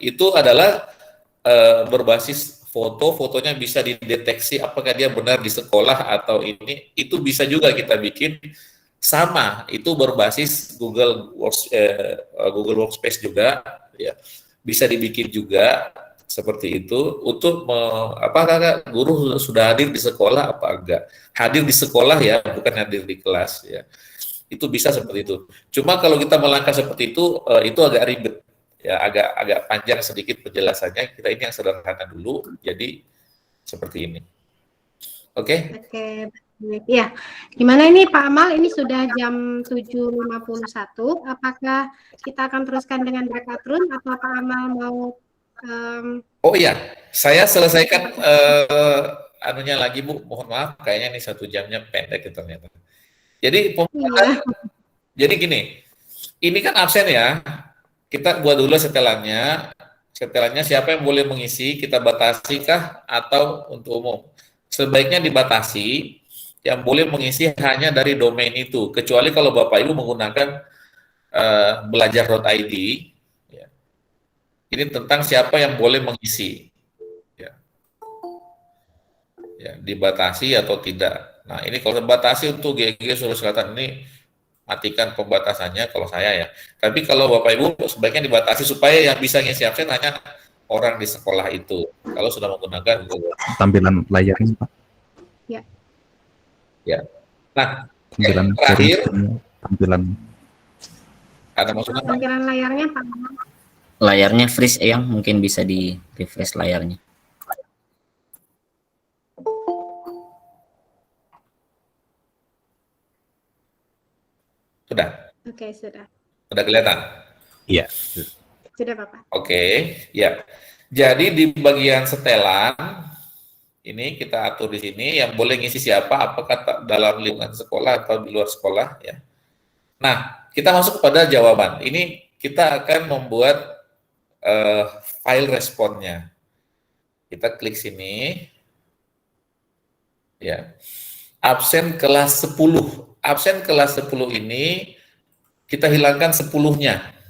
itu adalah berbasis fotonya bisa dideteksi apakah dia benar di sekolah atau ini, itu bisa juga kita bikin sama, itu berbasis Google Workspace juga, ya bisa dibikin juga seperti itu untuk apakah guru sudah hadir di sekolah apa enggak, hadir di sekolah ya, bukan hadir di kelas ya, itu bisa seperti itu. Cuma kalau kita melangkah seperti itu agak ribet. Ya agak panjang sedikit penjelasannya, kita ini yang sederhana dulu, jadi seperti ini. Oke? Oke, baik. Ya, gimana ini Pak Amal? Ini sudah jam 7.51. Apakah kita akan teruskan dengan breakout room atau Pak Amal mau Oh iya, saya selesaikan anunya lagi Bu, mohon maaf, kayaknya ini 1 jamnya pendek gitu ternyata. Jadi iya. jadi gini, ini kan absen ya, kita buat dulu setelannya. Setelannya siapa yang boleh mengisi, kita batasi kah atau untuk umum? Sebaiknya dibatasi, yang boleh mengisi hanya dari domain itu, kecuali kalau Bapak Ibu menggunakan belajar.id, ya. Ini tentang siapa yang boleh mengisi, ya. Ya, dibatasi atau tidak. Nah, ini kalau dibatasi untuk GG Sulawesi Selatan ini matikan pembatasannya kalau saya ya. Tapi kalau Bapak Ibu sebaiknya dibatasi supaya yang bisa ngisi absen hanya orang di sekolah itu. Kalau sudah menggunakan Google. Tampilan layarnya Pak. Ya. Ya. Nah, Tampilan terakhir tampilan ada masukan? Tampilan layarnya Pak Amal. Layarnya freeze yang mungkin bisa di refresh layarnya. Sudah. Oke, sudah. Sudah kelihatan? iya. Sudah Bapak. Oke, ya. Jadi di bagian setelan ini kita atur di sini yang boleh ngisi siapa, apakah dalam lingkungan sekolah atau di luar sekolah ya. Nah, kita masuk kepada jawaban. Ini kita akan membuat file responnya. Kita klik sini. Ya. Absen kelas 10. Absen kelas 10 ini kita hilangkan 10-nya.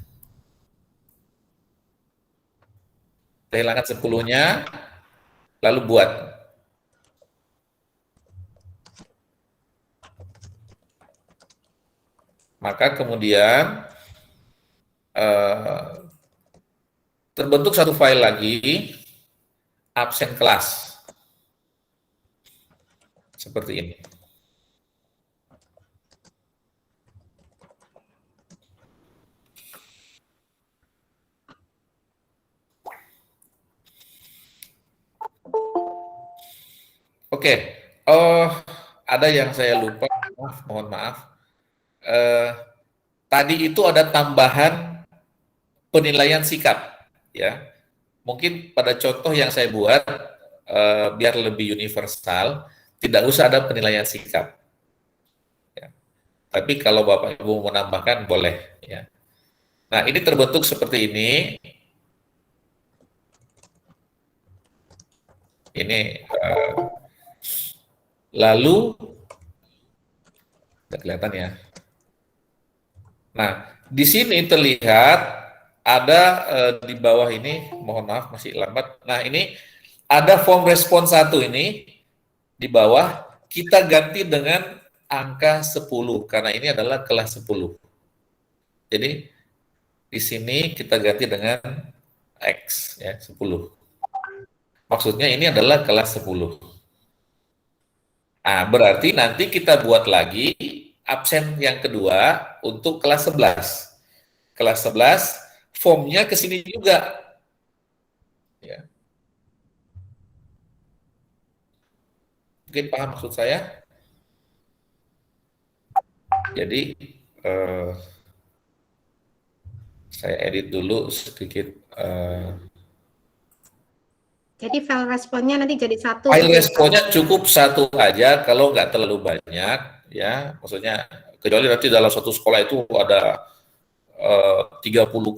Kita hilangkan 10-nya, lalu buat. Maka kemudian terbentuk satu file lagi, absen kelas. Seperti ini. Oke, ada yang saya lupa, mohon maaf. Tadi itu ada tambahan penilaian sikap, ya. Mungkin pada contoh yang saya buat, biar lebih universal, tidak usah ada penilaian sikap. Ya. Tapi kalau Bapak Ibu menambahkan, boleh. Ya. Nah, ini terbentuk seperti ini. Ini lalu tidak kelihatan ya. Nah, di sini terlihat ada di bawah ini, mohon maaf masih lambat. Nah, ini ada form respon 1 ini di bawah, kita ganti dengan angka 10 karena ini adalah kelas 10. Jadi di sini kita ganti dengan X ya, 10. Maksudnya ini adalah kelas 10. Nah, berarti nanti kita buat lagi absen yang kedua untuk kelas 11. Kelas 11, formnya ke sini juga. Ya. Mungkin paham maksud saya? Jadi, saya edit dulu sedikit. Jadi file responnya nanti jadi 1. File responnya cukup 1 aja kalau nggak terlalu banyak, ya. Maksudnya, kecuali nanti dalam satu sekolah itu ada 30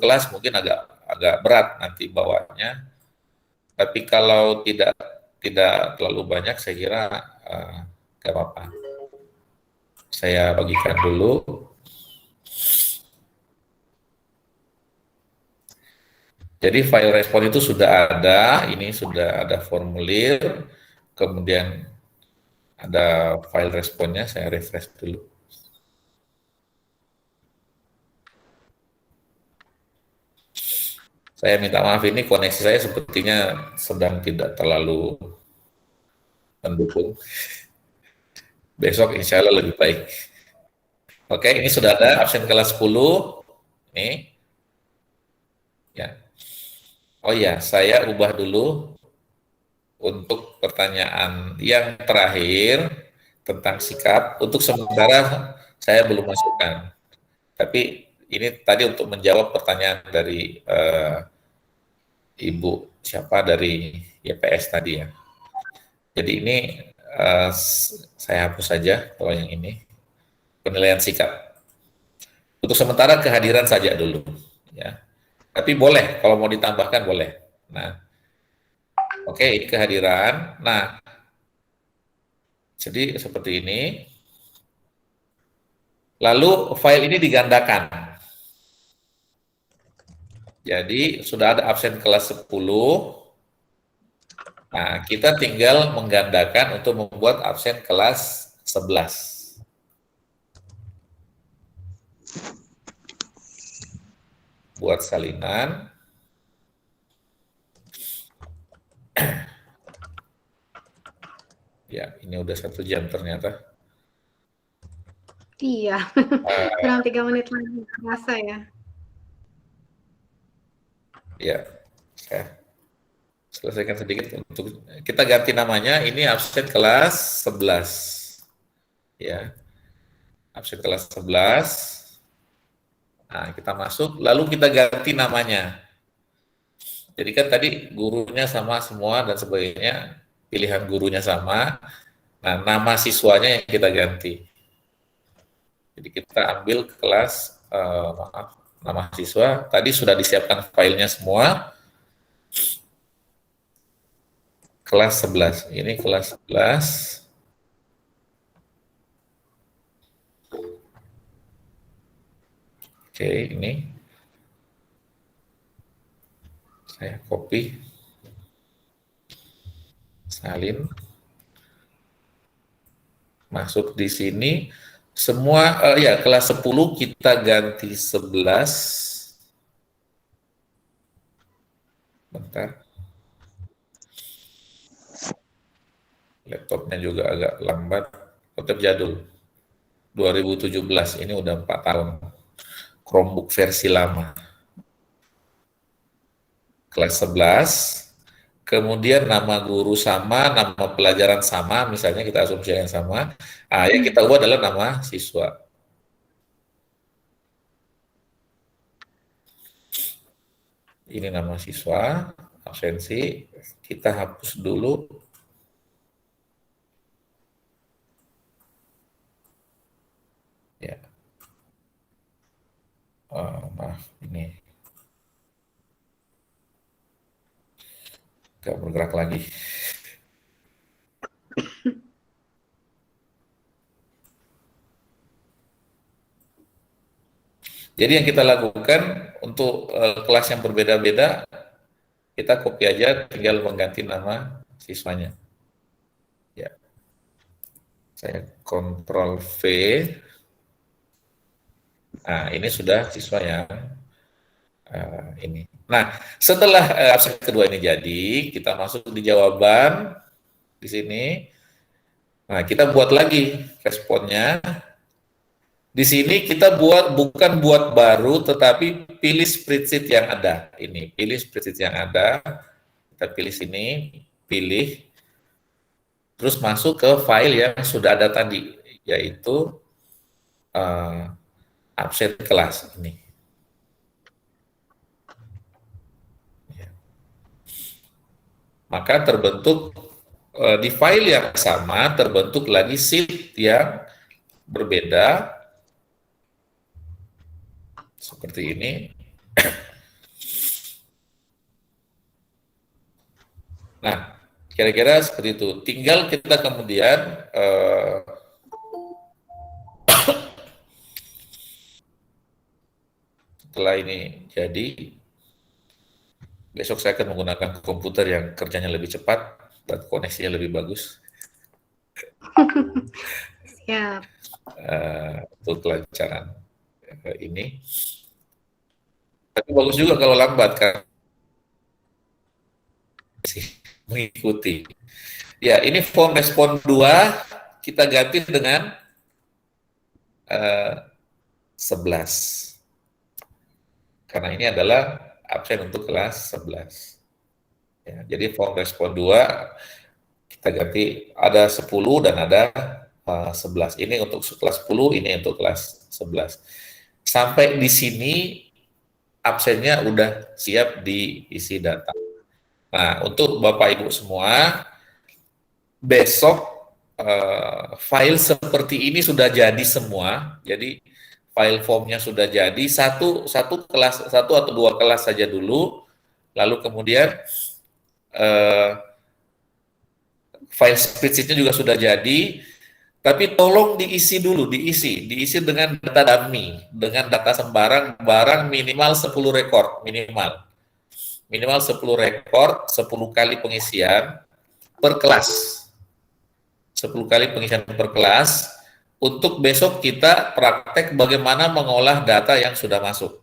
kelas, mungkin agak berat nanti bawanya. Tapi kalau tidak terlalu banyak, saya kira nggak apa-apa. Saya bagikan dulu. Jadi file respon itu sudah ada, ini sudah ada formulir, kemudian ada file responnya, saya refresh dulu. Saya minta maaf, ini koneksi saya sepertinya sedang tidak terlalu mendukung. Besok insya Allah lebih baik. Oke, ini sudah ada absen kelas 10. Nih. Ya. Oh ya, saya ubah dulu untuk pertanyaan yang terakhir tentang sikap, untuk sementara saya belum masukkan. Tapi ini tadi untuk menjawab pertanyaan dari Ibu siapa dari YPS tadi ya. Jadi ini saya hapus saja kalau yang ini penilaian sikap. Untuk sementara kehadiran saja dulu, ya. Tapi boleh kalau mau ditambahkan boleh. Nah, oke, ini kehadiran. Nah, jadi seperti ini. Lalu file ini digandakan. Jadi sudah ada absen kelas 10. Nah, kita tinggal menggandakan untuk membuat absen kelas 11. Buat salinan. Ya, ini udah 1 jam ternyata. Iya, kurang 3 menit lagi, terasa ya. Ya, saya selesaikan sedikit untuk kita ganti namanya. Ini absen kelas 11. Ya, absen kelas 11. Nah, kita masuk, lalu kita ganti namanya. Jadi kan tadi gurunya sama semua dan sebagainya, pilihan gurunya sama. Nah, nama siswanya yang kita ganti. Jadi kita ambil kelas, maaf, nama siswa. Tadi sudah disiapkan filenya semua. Kelas 11. Ini kelas 11. Oke, ini. Saya copy. Salin. Masuk di sini. Semua, ya kelas 10 kita ganti 11. Bentar. Laptopnya juga agak lambat. Laptop jadul. 2017, ini udah 4 tahun. Chromebook versi lama. Kelas 11. Kemudian nama guru sama, nama pelajaran sama, misalnya kita asumsikan sama. Nah, yang kita ubah adalah nama siswa. Ini nama siswa, absensi. Kita hapus dulu. Ya. Oh, maaf, ini. Gak bergerak lagi. Jadi yang kita lakukan untuk kelas yang berbeda-beda, kita copy aja, tinggal mengganti nama siswanya. Ya. Saya Ctrl V. Nah, ini sudah siswa yang ini. Nah, setelah absen kedua ini jadi, kita masuk di jawaban di sini. Nah, kita buat lagi responnya. Di sini kita bukan buat baru, tetapi pilih spreadsheet yang ada. Ini, pilih spreadsheet yang ada. Kita pilih sini, pilih. Terus masuk ke file yang sudah ada tadi, yaitu absen kelas ini. Maka terbentuk di file yang sama, terbentuk lagi sheet yang berbeda, seperti ini. Nah, kira-kira seperti itu. Tinggal kita kemudian setelah ini jadi, besok saya akan menggunakan komputer yang kerjanya lebih cepat dan koneksinya lebih bagus. Siap. Untuk kelancaran ini. Tapi bagus juga kalau lambat kan mengikuti. Ya, ini form respon 2 kita ganti dengan 11. Karena ini adalah absen untuk kelas 11. Ya, jadi form respon 2 kita ganti ada 10 dan ada 11. Ini untuk kelas 10, ini untuk kelas 11. Sampai di sini absennya udah siap diisi data. Nah, untuk Bapak Ibu semua, besok file seperti ini sudah jadi semua. Jadi file formnya sudah jadi, satu atau dua kelas saja dulu, lalu kemudian file spreadsheet-nya juga sudah jadi, tapi tolong diisi dulu, diisi dengan data dummy, dengan data sembarang, barang minimal 10 rekor, minimal 10 rekor, 10 kali pengisian per kelas. 10 kali pengisian per kelas, untuk besok kita praktek bagaimana mengolah data yang sudah masuk.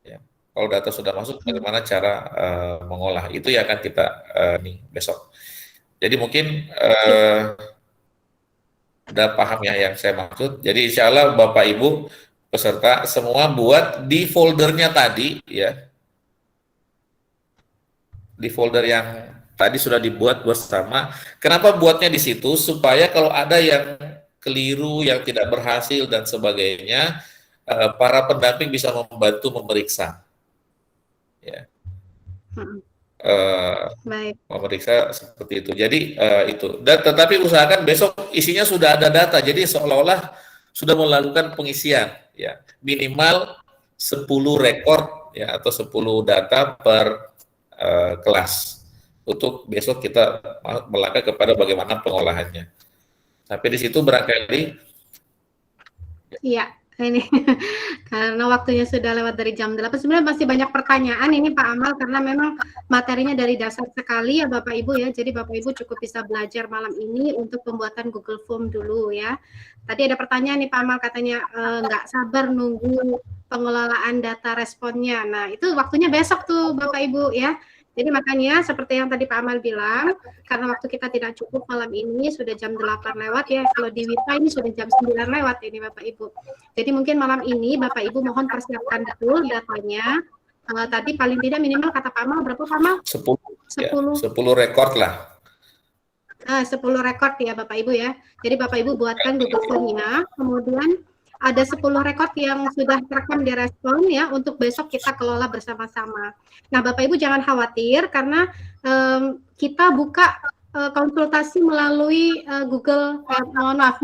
Ya. Kalau data sudah masuk, bagaimana cara mengolah, itu yang akan kita besok. Jadi mungkin udah paham ya yang saya maksud. Jadi insya Allah Bapak Ibu peserta semua buat di foldernya tadi ya, di folder yang tadi sudah dibuat bersama. Kenapa buatnya di situ? Supaya kalau ada yang keliru, yang tidak berhasil dan sebagainya, para pendamping bisa membantu memeriksa. Ya. Baik. Memeriksa seperti itu. Jadi itu. Dan tetapi usahakan besok isinya sudah ada data. Jadi seolah-olah sudah melakukan pengisian ya. Minimal 10 rekor ya atau 10 data per kelas. Untuk besok kita melangkah kepada bagaimana pengolahannya. Sampai di situ barangkali. Iya. Ini karena waktunya sudah lewat dari jam 8. Sebenarnya masih banyak pertanyaan ini Pak Amal, karena memang materinya dari dasar sekali ya Bapak Ibu ya. Jadi Bapak Ibu cukup bisa belajar malam ini untuk pembuatan Google Form dulu ya. Tadi ada pertanyaan nih Pak Amal, katanya nggak sabar nunggu pengelolaan data responnya. Nah itu waktunya besok tuh Bapak Ibu ya. Jadi makanya seperti yang tadi Pak Amal bilang, karena waktu kita tidak cukup malam ini, sudah jam 8 lewat ya, kalau di WIPA ini sudah jam 9 lewat ini Bapak Ibu. Jadi mungkin malam ini Bapak Ibu mohon persiapkan betul datanya. Tadi paling tidak minimal kata Pak Amal, berapa Pak Amal? 10 rekor lah. 10 rekor ya Bapak Ibu ya. Jadi Bapak Ibu buatkan Google Form-nya, kemudian ada 10 rekor yang sudah terekam di respon ya, untuk besok kita kelola bersama-sama. Nah Bapak Ibu jangan khawatir, karena kita buka konsultasi melalui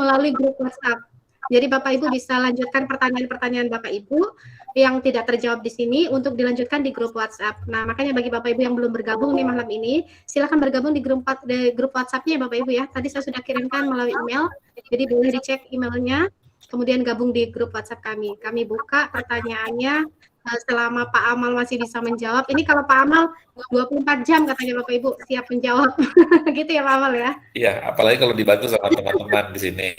melalui grup WhatsApp. Jadi Bapak Ibu bisa lanjutkan pertanyaan-pertanyaan Bapak Ibu yang tidak terjawab di sini untuk dilanjutkan di grup WhatsApp. Nah makanya bagi Bapak Ibu yang belum bergabung nih malam ini, silakan bergabung di grup WhatsApp-nya Bapak Ibu ya. Tadi saya sudah kirimkan melalui email, jadi boleh dicek emailnya. Kemudian gabung di grup WhatsApp kami. Kami buka pertanyaannya selama Pak Amal masih bisa menjawab. Ini kalau Pak Amal 24 jam katanya Bapak Ibu siap menjawab. Gitu ya Pak Amal ya? Iya, apalagi kalau dibantu sama teman-teman di sini.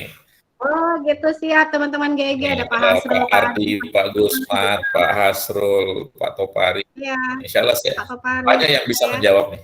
Oh gitu, siap teman-teman GG. Ada Pak Hasrul, Pak Ardi, Pak Gusman, Pak Hasrul, Pak Topari. Iya. Insya Allah sih banyak yang bisa menjawab nih.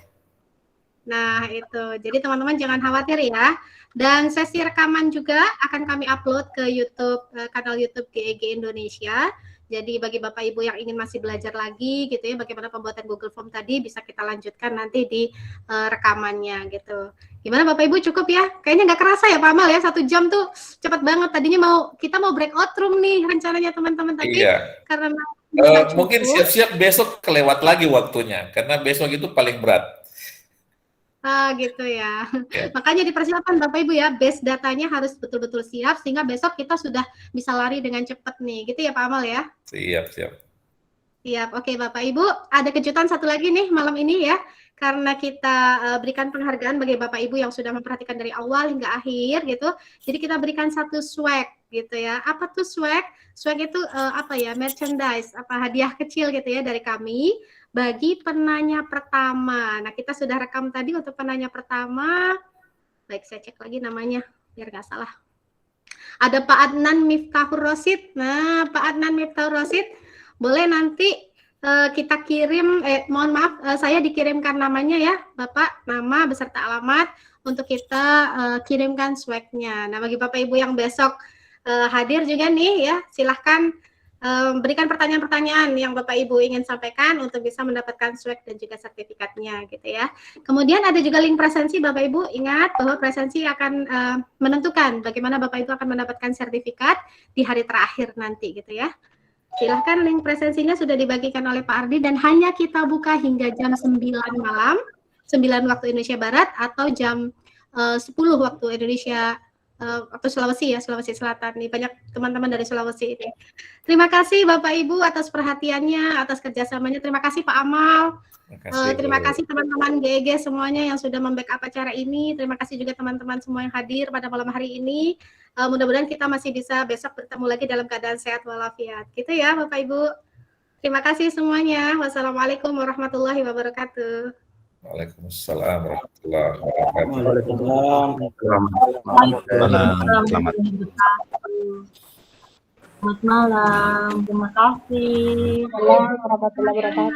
Nah itu, jadi teman-teman jangan khawatir ya. Dan sesi rekaman juga akan kami upload ke YouTube, kanal YouTube GEG Indonesia. Jadi bagi Bapak Ibu yang ingin masih belajar lagi gitu ya, bagaimana pembuatan Google Form tadi, bisa kita lanjutkan nanti di rekamannya gitu. Gimana Bapak Ibu, cukup ya? Kayaknya nggak kerasa ya Pak Amal ya, 1 jam tuh cepat banget. Tadinya kita mau breakout room nih rencananya teman-teman, tapi karena mungkin siap-siap besok kelewat lagi waktunya, karena besok itu paling berat. Gitu ya. Makanya dipersiapkan Bapak Ibu ya, base datanya harus betul-betul siap sehingga besok kita sudah bisa lari dengan cepat nih. Gitu ya Pak Amal ya? Siap. Oke Bapak Ibu, ada kejutan satu lagi nih malam ini ya. Karena kita berikan penghargaan bagi Bapak Ibu yang sudah memperhatikan dari awal hingga akhir gitu. Jadi kita berikan satu swag gitu ya. Apa tuh swag? Swag itu merchandise, hadiah kecil gitu ya dari kami bagi penanya pertama. Nah, kita sudah rekam tadi untuk penanya pertama. Baik, saya cek lagi namanya biar nggak salah. Ada Pak Adnan Miftahur Rosid. Nah, Pak Adnan Miftahur Rosid, boleh nanti kita kirim, mohon maaf, saya dikirimkan namanya ya, Bapak, nama beserta alamat untuk kita kirimkan swag-nya. Nah, bagi Bapak Ibu yang besok hadir juga nih ya, silahkan berikan pertanyaan-pertanyaan yang Bapak Ibu ingin sampaikan untuk bisa mendapatkan swag dan juga sertifikatnya gitu ya. Kemudian ada juga link presensi Bapak Ibu, ingat bahwa presensi akan menentukan bagaimana Bapak Ibu akan mendapatkan sertifikat di hari terakhir nanti gitu ya. Silahkan link presensinya sudah dibagikan oleh Pak Ardi dan hanya kita buka hingga jam 9 malam, 9 waktu Indonesia Barat atau jam 10 waktu Indonesia waktu Sulawesi ya, Sulawesi Selatan nih, banyak teman-teman dari Sulawesi ini. Terima kasih Bapak Ibu atas perhatiannya, atas kerjasamanya. Terima kasih Pak Amal. Terima kasih teman-teman GEG semuanya yang sudah membackup acara ini. Terima kasih juga teman-teman semua yang hadir pada malam hari ini. Mudah-mudahan kita masih bisa besok bertemu lagi dalam keadaan sehat walafiat. Gitu ya Bapak Ibu. Terima kasih semuanya. Wassalamualaikum warahmatullahi wabarakatuh. Waalaikumsalam warahmatullahi wabarakatuh. Selamat. Selamat malam. Terima kasih. Warahmatullahi wabarakatuh.